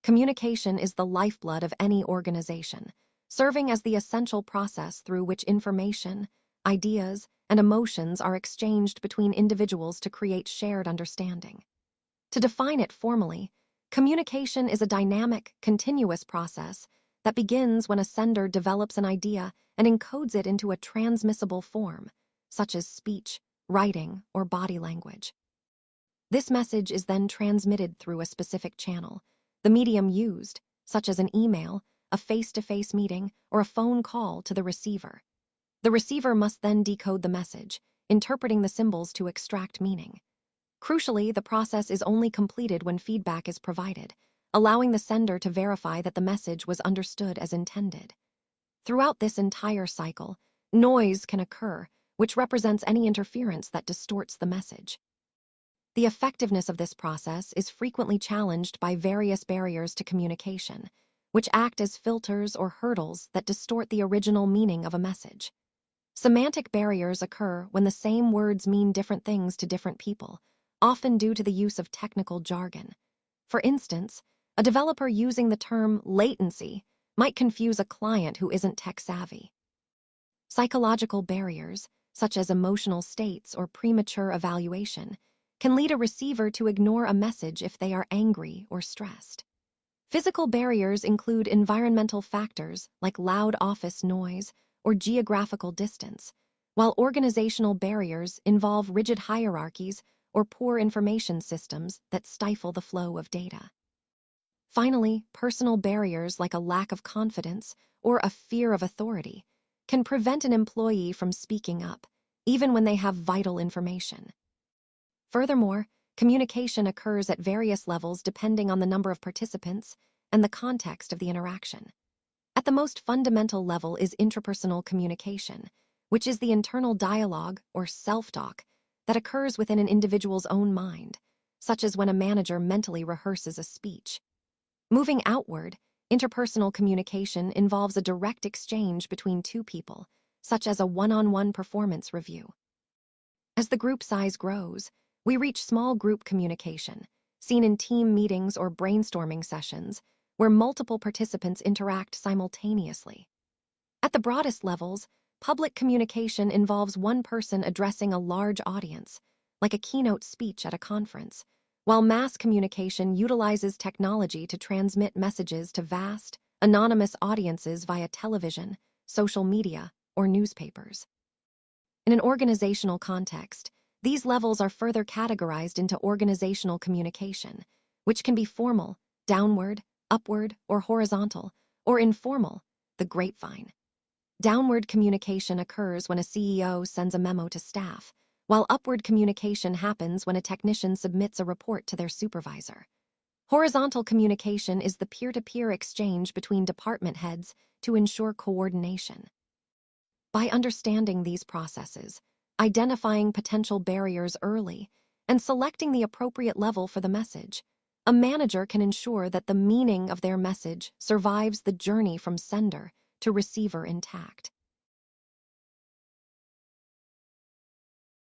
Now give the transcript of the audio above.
Communication is the lifeblood of any organization, serving as the essential process through which information, ideas, and emotions are exchanged between individuals to create shared understanding. To define it formally, communication is a dynamic, continuous process that begins when a sender develops an idea and encodes it into a transmissible form, such as speech, writing, or body language. This message is then transmitted through a specific channel, the medium used, such as an email, a face-to-face meeting, or a phone call, to the receiver. The receiver must then decode the message, interpreting the symbols to extract meaning. Crucially, the process is only completed when feedback is provided, allowing the sender to verify that the message was understood as intended. Throughout this entire cycle, noise can occur, which represents any interference that distorts the message. The effectiveness of this process is frequently challenged by various barriers to communication, which act as filters or hurdles that distort the original meaning of a message. Semantic barriers occur when the same words mean different things to different people, often due to the use of technical jargon. For instance, a developer using the term latency might confuse a client who isn't tech-savvy. Psychological barriers, such as emotional states or premature evaluation, can lead a receiver to ignore a message if they are angry or stressed. Physical barriers include environmental factors like loud office noise or geographical distance, while organizational barriers involve rigid hierarchies or poor information systems that stifle the flow of data. Finally, personal barriers like a lack of confidence or a fear of authority can prevent an employee from speaking up, even when they have vital information. Furthermore, communication occurs at various levels depending on the number of participants and the context of the interaction. At the most fundamental level is intrapersonal communication, which is the internal dialogue or self-talk that occurs within an individual's own mind, such as when a manager mentally rehearses a speech. Moving outward, interpersonal communication involves a direct exchange between two people, such as a one-on-one performance review. As the group size grows, we reach small group communication, seen in team meetings or brainstorming sessions, where multiple participants interact simultaneously. At the broadest levels, public communication involves one person addressing a large audience, like a keynote speech at a conference, while mass communication utilizes technology to transmit messages to vast, anonymous audiences via television, social media, or newspapers. In an organizational context, these levels are further categorized into organizational communication, which can be formal, downward, upward, or horizontal, or informal, the grapevine. Downward communication occurs when a CEO sends a memo to staff, while upward communication happens when a technician submits a report to their supervisor. Horizontal communication is the peer-to-peer exchange between department heads to ensure coordination. By understanding these processes, identifying potential barriers early, and selecting the appropriate level for the message, a manager can ensure that the meaning of their message survives the journey from sender to receiver intact.